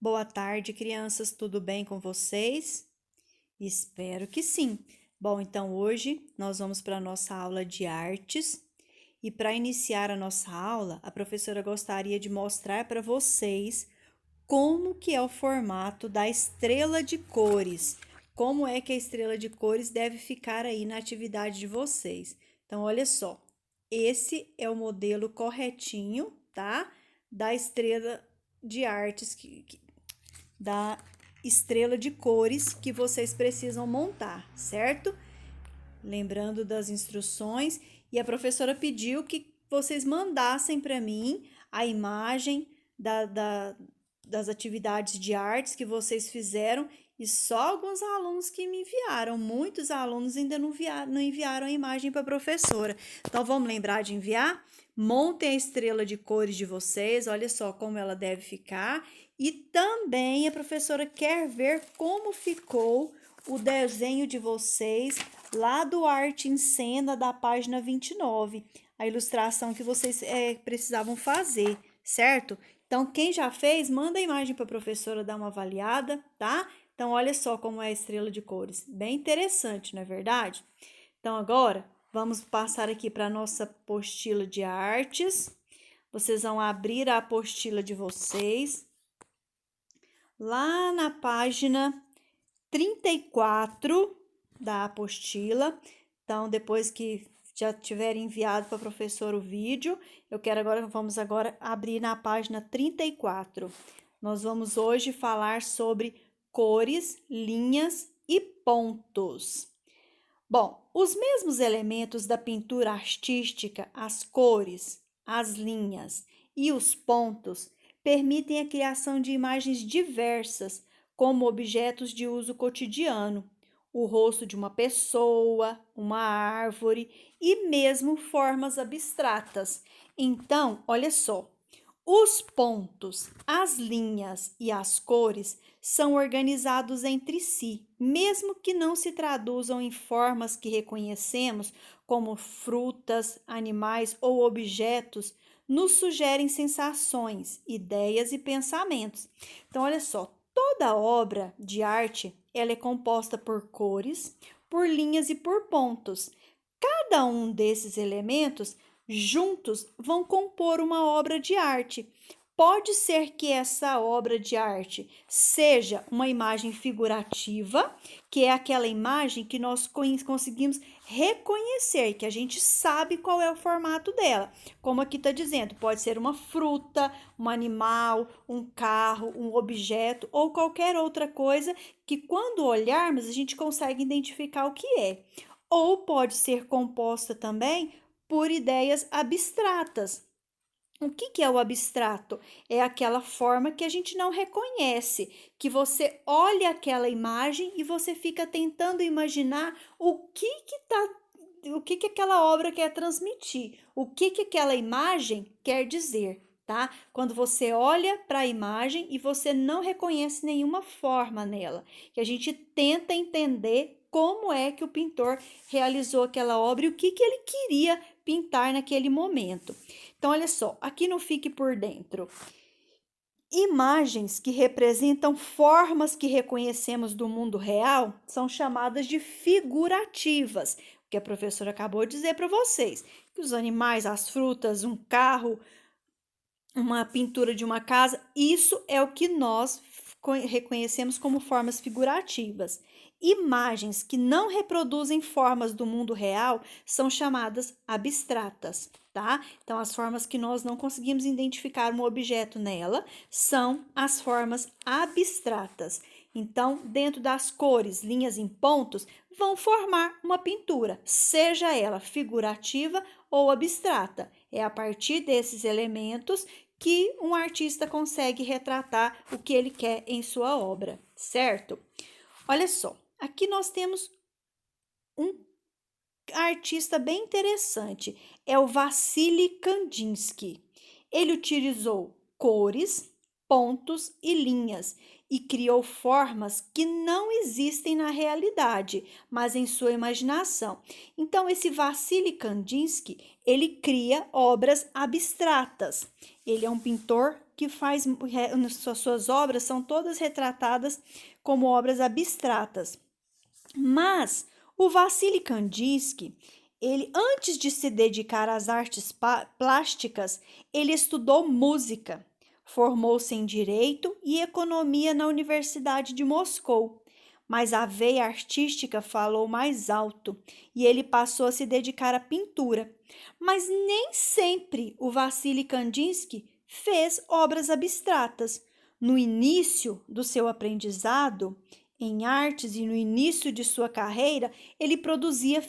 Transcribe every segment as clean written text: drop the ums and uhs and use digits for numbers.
Boa tarde, crianças. Tudo bem com vocês? Espero que sim. Bom, então hoje nós vamos para a nossa aula de artes e para iniciar a nossa aula, a professora gostaria de mostrar para vocês como que é o formato da estrela de cores. Como é que a estrela de cores deve ficar aí na atividade de vocês. Então, olha só. Esse é o modelo corretinho, tá? Da estrela de artes da estrela de cores que vocês precisam montar, certo? Lembrando das instruções, e a professora pediu que vocês mandassem para mim a imagem das atividades de artes que vocês fizeram, e só alguns alunos que me enviaram, muitos alunos ainda não enviaram a imagem para a professora. Então vamos lembrar de enviar? Montem a estrela de cores de vocês, olha só como ela deve ficar. E também a professora quer ver como ficou o desenho de vocês lá do Arte em Cena da página 29, a ilustração que vocês precisavam fazer, certo? Então, quem já fez, manda a imagem para a professora dar uma avaliada, tá? Então, olha só como é a estrela de cores. Bem interessante, não é verdade? Então, agora, vamos passar aqui para a nossa apostila de artes. Vocês vão abrir a apostila de vocês. Lá na página 34 da apostila. Então, depois que já tiver enviado para a professora o vídeo, vamos agora abrir na página 34. Nós vamos hoje falar sobre cores, linhas e pontos. Bom, os mesmos elementos da pintura artística, as cores, as linhas e os pontos, permitem a criação de imagens diversas, como objetos de uso cotidiano, o rosto de uma pessoa, uma árvore e mesmo formas abstratas. Então, olha só. Os pontos, as linhas e as cores são organizados entre si, mesmo que não se traduzam em formas que reconhecemos, como frutas, animais ou objetos, nos sugerem sensações, ideias e pensamentos. Então, olha só, toda obra de arte ela é composta por cores, por linhas e por pontos. Cada um desses elementos juntos vão compor uma obra de arte. Pode ser que essa obra de arte seja uma imagem figurativa, que é aquela imagem que nós conseguimos reconhecer, que a gente sabe qual é o formato dela. Como aqui está dizendo, pode ser uma fruta, um animal, um carro, um objeto ou qualquer outra coisa que, quando olharmos, a gente consegue identificar o que é. Ou pode ser composta também por ideias abstratas. O que é o abstrato? É aquela forma que a gente não reconhece, que você olha aquela imagem e você fica tentando imaginar o que aquela obra quer transmitir, o que aquela imagem quer dizer, tá? Quando você olha para a imagem e você não reconhece nenhuma forma nela, que a gente tenta entender como é que o pintor realizou aquela obra e o que ele queria pintar naquele momento. Então, olha só, aqui no Fique por Dentro. Imagens que representam formas que reconhecemos do mundo real são chamadas de figurativas, que a professora acabou de dizer para vocês, que os animais, as frutas, um carro, uma pintura de uma casa, isso é o que nós reconhecemos como formas figurativas. Imagens que não reproduzem formas do mundo real são chamadas abstratas, tá? Então, as formas que nós não conseguimos identificar um objeto nela são as formas abstratas. Então, dentro das cores, linhas em pontos, vão formar uma pintura, seja ela figurativa ou abstrata. É a partir desses elementos que um artista consegue retratar o que ele quer em sua obra, certo? Olha só, aqui nós temos um artista bem interessante, é o Vassily Kandinsky. Ele utilizou cores, pontos e linhas e criou formas que não existem na realidade, mas em sua imaginação. Então, esse Vassily Kandinsky, ele cria obras abstratas. Ele é um pintor que faz suas obras são todas retratadas como obras abstratas. Mas o Vassily Kandinsky, ele antes de se dedicar às artes plásticas, ele estudou música. Formou-se em Direito e Economia na Universidade de Moscou, mas a veia artística falou mais alto e ele passou a se dedicar à pintura. Mas nem sempre o Vassily Kandinsky fez obras abstratas. No início do seu aprendizado em artes e no início de sua carreira, ele produzia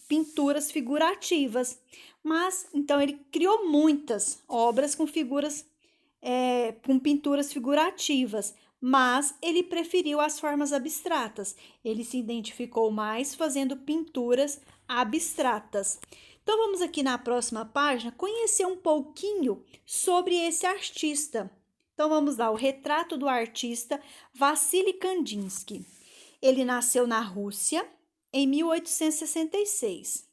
pinturas figurativas. Mas então ele criou muitas obras com com pinturas figurativas, mas ele preferiu as formas abstratas. Ele se identificou mais fazendo pinturas abstratas. Então vamos aqui na próxima página conhecer um pouquinho sobre esse artista. Então vamos lá, o retrato do artista Vassily Kandinsky. Ele nasceu na Rússia em 1866.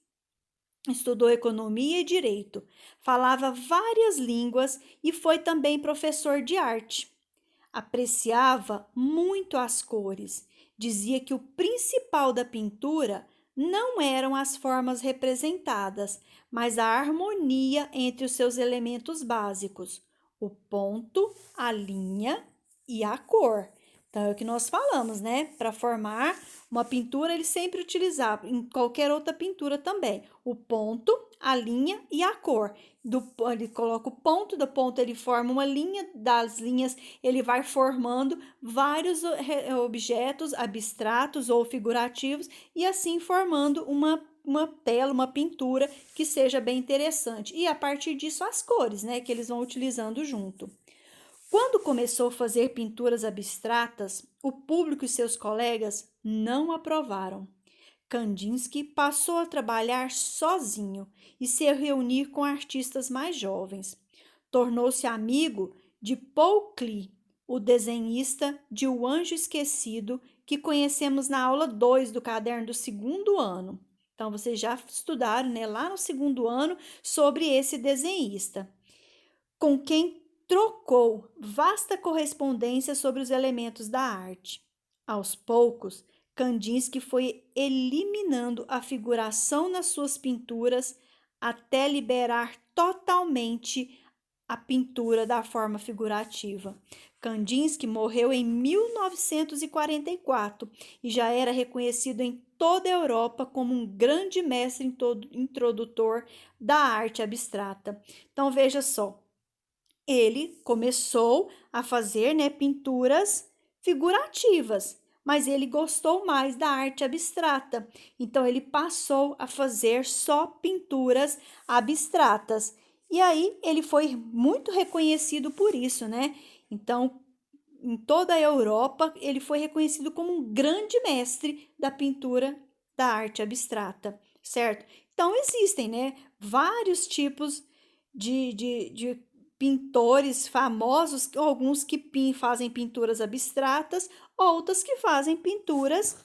Estudou economia e direito, falava várias línguas e foi também professor de arte. Apreciava muito as cores. Dizia que o principal da pintura não eram as formas representadas, mas a harmonia entre os seus elementos básicos, o ponto, a linha e a cor. Então, é o que nós falamos, né? Para formar uma pintura, ele sempre utilizava, em qualquer outra pintura também, o ponto, a linha e a cor. Ele coloca o ponto, do ponto ele forma uma linha, das linhas ele vai formando vários objetos abstratos ou figurativos e assim formando uma tela, uma pintura que seja bem interessante. E a partir disso as cores, né, que eles vão utilizando junto. Quando começou a fazer pinturas abstratas, o público e seus colegas não aprovaram. Kandinsky passou a trabalhar sozinho e se reunir com artistas mais jovens. Tornou-se amigo de Paul Klee, o desenhista de O Anjo Esquecido, que conhecemos na aula 2 do caderno do segundo ano. Então, vocês já estudaram, né, lá no segundo ano sobre esse desenhista, com quem trocou vasta correspondência sobre os elementos da arte. Aos poucos, Kandinsky foi eliminando a figuração nas suas pinturas até liberar totalmente a pintura da forma figurativa. Kandinsky morreu em 1944 e já era reconhecido em toda a Europa como um grande mestre introdutor da arte abstrata. Então, veja só, ele começou a fazer, né, pinturas figurativas, mas ele gostou mais da arte abstrata. Então, ele passou a fazer só pinturas abstratas. E aí, ele foi muito reconhecido por isso, né? Então, em toda a Europa, ele foi reconhecido como um grande mestre da pintura da arte abstrata, certo? Então, existem, né, vários tipos de pintores famosos, alguns que fazem pinturas abstratas, outras que fazem pinturas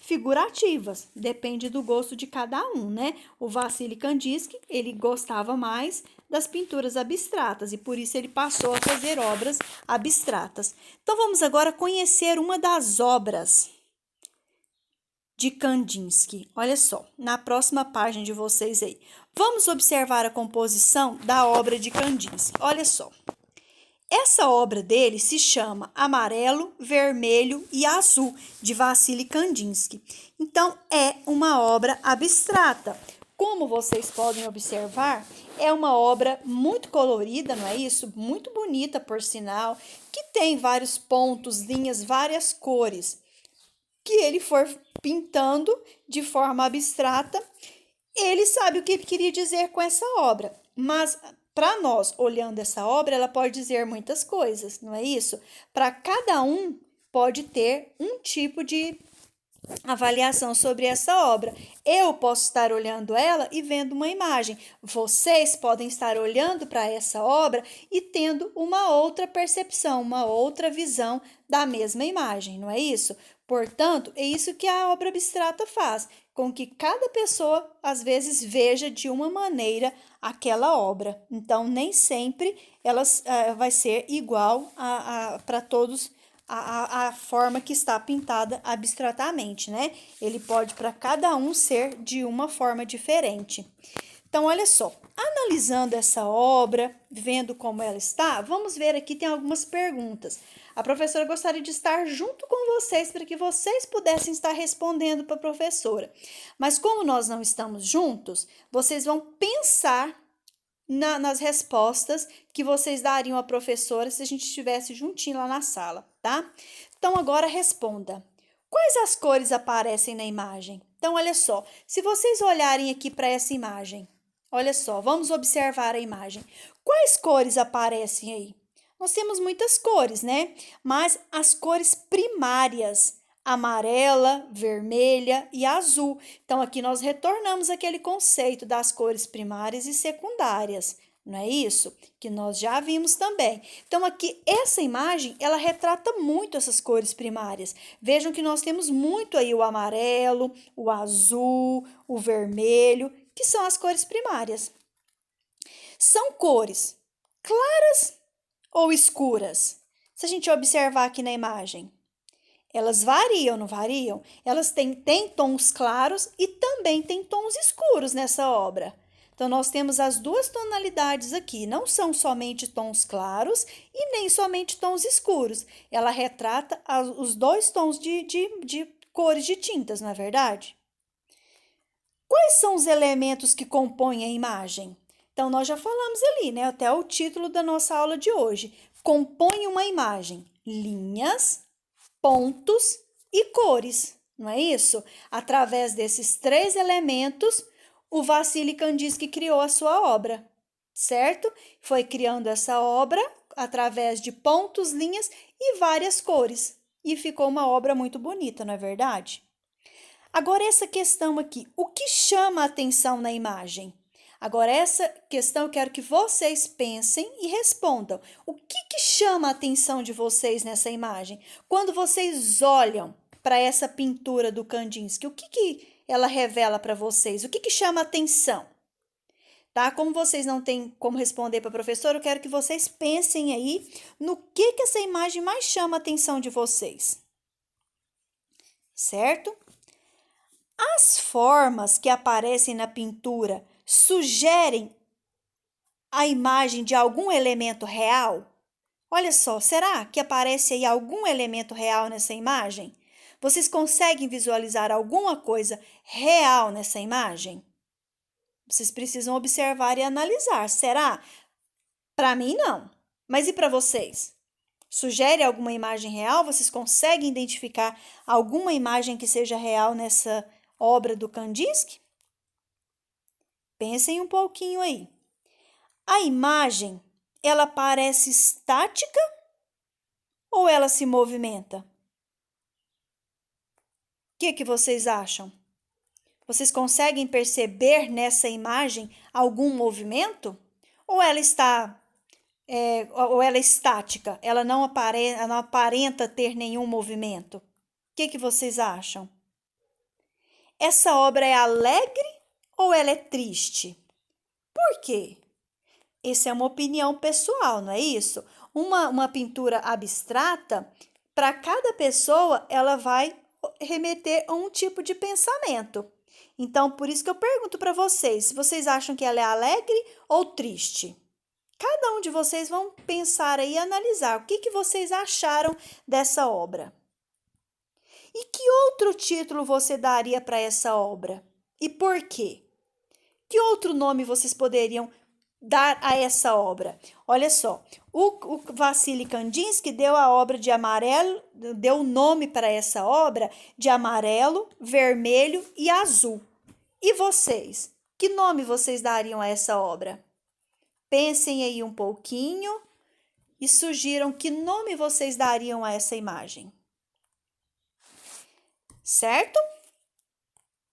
figurativas, depende do gosto de cada um, né? O Vassily Kandinsky, ele gostava mais das pinturas abstratas e por isso ele passou a fazer obras abstratas. Então vamos agora conhecer uma das obras de Kandinsky. Olha só, na próxima página de vocês aí. Vamos observar a composição da obra de Kandinsky. Olha só. Essa obra dele se chama Amarelo, Vermelho e Azul, de Vassily Kandinsky. Então, é uma obra abstrata. Como vocês podem observar, é uma obra muito colorida, não é isso? Muito bonita, por sinal, que tem vários pontos, linhas, várias cores, que ele for pintando de forma abstrata. Ele sabe o que ele queria dizer com essa obra, mas para nós, olhando essa obra, ela pode dizer muitas coisas, não é isso? Para cada um pode ter um tipo de avaliação sobre essa obra. Eu posso estar olhando ela e vendo uma imagem. Vocês podem estar olhando para essa obra e tendo uma outra percepção, uma outra visão da mesma imagem, não é isso? Portanto, é isso que a obra abstrata faz, com que cada pessoa, às vezes, veja de uma maneira aquela obra. Então, nem sempre ela vai ser igual para todos a forma que está pintada abstratamente, né? Ele pode para cada um ser de uma forma diferente. Então, olha só, analisando essa obra, vendo como ela está, vamos ver aqui, tem algumas perguntas. A professora gostaria de estar junto com vocês para que vocês pudessem estar respondendo para a professora. Mas como nós não estamos juntos, vocês vão pensar nas respostas que vocês dariam à professora se a gente estivesse juntinho lá na sala, tá? Então, agora responda. Quais as cores aparecem na imagem? Então, olha só, se vocês olharem aqui para essa imagem, olha só, vamos observar a imagem. Quais cores aparecem aí? Nós temos muitas cores, né? Mas as cores primárias, amarela, vermelha e azul. Então, aqui nós retornamos aquele conceito das cores primárias e secundárias, não é isso? Que nós já vimos também. Então, aqui, essa imagem, ela retrata muito essas cores primárias. Vejam que nós temos muito aí o amarelo, o azul, o vermelho, que são as cores primárias. São cores claras ou escuras? Se a gente observar aqui na imagem, elas variam, não variam? Elas têm tons claros e também têm tons escuros nessa obra. Então, nós temos as duas tonalidades aqui. Não são somente tons claros e nem somente tons escuros. Ela retrata os dois tons de cores de tintas, não é verdade? Quais são os elementos que compõem a imagem? Então, nós já falamos ali, né? Até o título da nossa aula de hoje. Compõe uma imagem: linhas, pontos e cores, não é isso? Através desses três elementos, o Vassily Kandinsky criou a sua obra, certo? Foi criando essa obra através de pontos, linhas e várias cores. E ficou uma obra muito bonita, não é verdade? Agora, essa questão aqui, o que chama a atenção na imagem? Agora, essa questão eu quero que vocês pensem e respondam. O que chama a atenção de vocês nessa imagem? Quando vocês olham para essa pintura do Kandinsky, o que ela revela para vocês? O que chama a atenção? Tá? Como vocês não têm como responder para a professora, eu quero que vocês pensem aí no que essa imagem mais chama a atenção de vocês. Certo? As formas que aparecem na pintura sugerem a imagem de algum elemento real? Olha só, será que aparece aí algum elemento real nessa imagem? Vocês conseguem visualizar alguma coisa real nessa imagem? Vocês precisam observar e analisar. Será? Para mim, não. Mas e para vocês? Sugere alguma imagem real? Vocês conseguem identificar alguma imagem que seja real nessa obra do Kandinsky? Pensem um pouquinho aí. A imagem, ela parece estática ou ela se movimenta? O que vocês acham? Vocês conseguem perceber nessa imagem algum movimento? Ou ela ou ela é estática? Ela não aparenta ter nenhum movimento? O que vocês acham? Essa obra é alegre ou ela é triste? Por quê? Essa é uma opinião pessoal, não é isso? Uma pintura abstrata, para cada pessoa, ela vai remeter a um tipo de pensamento. Então, por isso que eu pergunto para vocês, se vocês acham que ela é alegre ou triste? Cada um de vocês vão pensar aí e analisar o que vocês acharam dessa obra. E que outro título você daria para essa obra? E por quê? Que outro nome vocês poderiam dar a essa obra? Olha só, o Vassily Kandinsky deu a obra de amarelo, deu o nome para essa obra de amarelo, vermelho e azul. E vocês? Que nome vocês dariam a essa obra? Pensem aí um pouquinho e sugiram que nome vocês dariam a essa imagem. certo?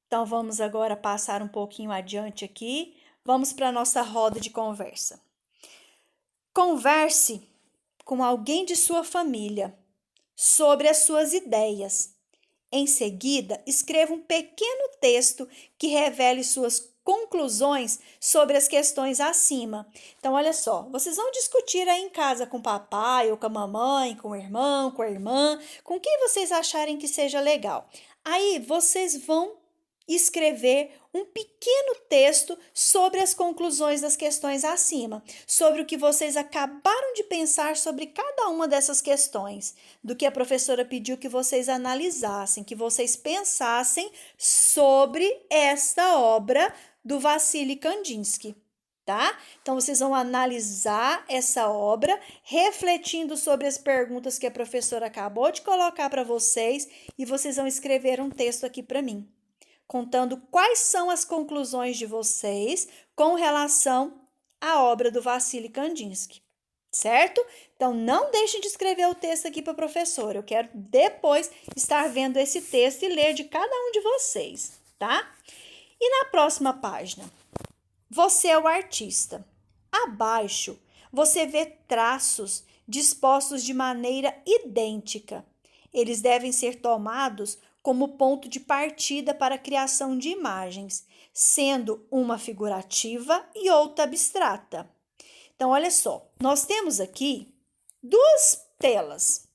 Então, vamos agora passar um pouquinho adiante aqui. Vamos para a nossa roda de conversa. Converse com alguém de sua família sobre as suas ideias. Em seguida, escreva um pequeno texto que revele suas conclusões sobre as questões acima. Então, olha só, vocês vão discutir aí em casa com o papai ou com a mamãe, com o irmão, com a irmã, com quem vocês acharem que seja legal. Aí, vocês vão escrever um pequeno texto sobre as conclusões das questões acima, sobre o que vocês acabaram de pensar sobre cada uma dessas questões, do que a professora pediu que vocês analisassem, que vocês pensassem sobre esta obra do Vassily Kandinsky, tá? Então, vocês vão analisar essa obra, refletindo sobre as perguntas que a professora acabou de colocar para vocês, e vocês vão escrever um texto aqui para mim, contando quais são as conclusões de vocês com relação à obra do Vassily Kandinsky, certo? Então, não deixem de escrever o texto aqui para a professora. Eu quero depois estar vendo esse texto e ler de cada um de vocês, tá? E na próxima página, você é o artista. Abaixo, você vê traços dispostos de maneira idêntica. Eles devem ser tomados como ponto de partida para a criação de imagens, sendo uma figurativa e outra abstrata. Então, olha só, nós temos aqui duas telas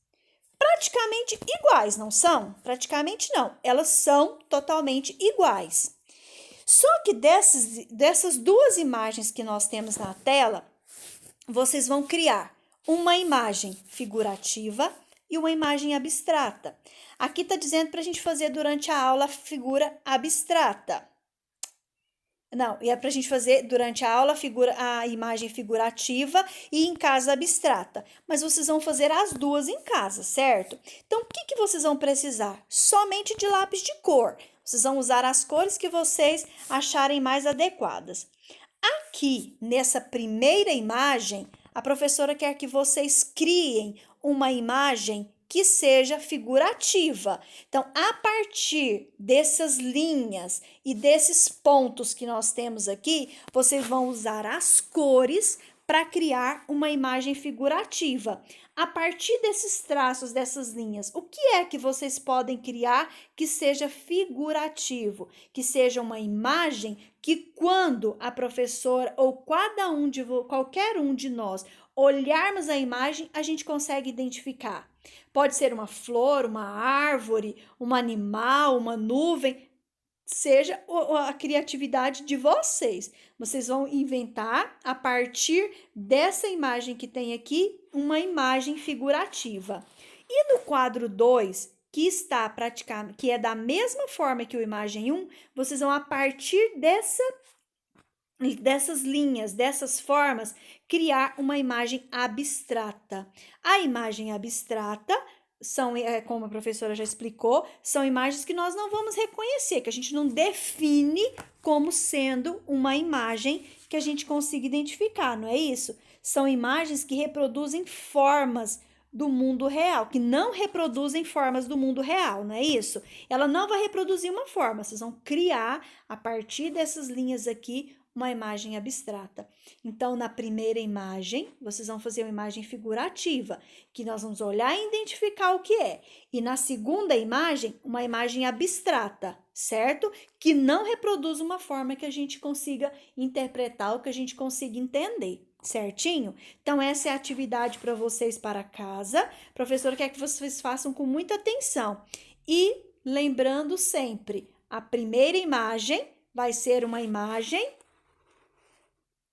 praticamente iguais, não são? Praticamente não, elas são totalmente iguais. Só que dessas duas imagens que nós temos na tela, vocês vão criar uma imagem figurativa e uma imagem abstrata. Aqui está dizendo para a gente fazer durante a aula figura abstrata. Não, é para a gente fazer durante a aula a imagem figurativa e em casa abstrata. Mas vocês vão fazer as duas em casa, certo? Então, o que vocês vão precisar? Somente de lápis de cor. Vocês vão usar as cores que vocês acharem mais adequadas. Aqui, nessa primeira imagem, a professora quer que vocês criem uma imagem que seja figurativa. Então, a partir dessas linhas e desses pontos que nós temos aqui, vocês vão usar as cores para criar uma imagem figurativa. A partir desses traços, dessas linhas, o que é que vocês podem criar que seja figurativo? Que seja uma imagem que quando a professora ou qualquer um de nós olharmos a imagem, a gente consegue identificar. Pode ser uma flor, uma árvore, um animal, uma nuvem, seja a criatividade de vocês. Vocês vão inventar, a partir dessa imagem que tem aqui, uma imagem figurativa. E no quadro 2, que está praticamente, que é da mesma forma que o imagem 1, vocês vão, a partir dessas linhas, dessas formas, criar uma imagem abstrata. A imagem abstrata são, como a professora já explicou, são imagens que nós não vamos reconhecer, que a gente não define como sendo uma imagem que a gente consiga identificar, não é isso? São imagens que reproduzem formas do mundo real, que não reproduzem formas do mundo real, não é isso? Ela não vai reproduzir uma forma, vocês vão criar, a partir dessas linhas aqui, uma imagem abstrata. Então, na primeira imagem, vocês vão fazer uma imagem figurativa, que nós vamos olhar e identificar o que é. E na segunda imagem, uma imagem abstrata, certo? Que não reproduz uma forma que a gente consiga interpretar ou que a gente consiga entender, certinho? Então, essa é a atividade para vocês para casa. A professora quer que vocês façam com muita atenção. E lembrando sempre, a primeira imagem vai ser uma imagem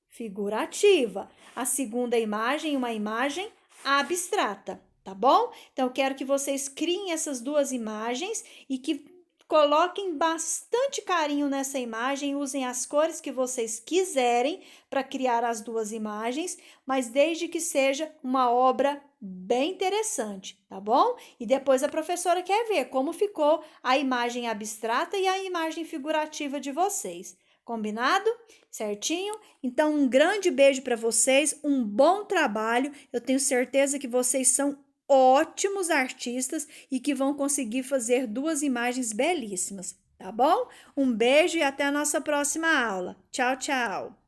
figurativa. A segunda imagem, uma imagem abstrata, tá bom? Então, eu quero que vocês criem essas duas imagens e que coloquem bastante carinho nessa imagem, usem as cores que vocês quiserem para criar as duas imagens, mas desde que seja uma obra bem interessante, tá bom? E depois a professora quer ver como ficou a imagem abstrata e a imagem figurativa de vocês. Combinado? Certinho? Então, um grande beijo para vocês, um bom trabalho. Eu tenho certeza que vocês são ótimos artistas e que vão conseguir fazer duas imagens belíssimas, tá bom? Um beijo e até a nossa próxima aula. Tchau, tchau!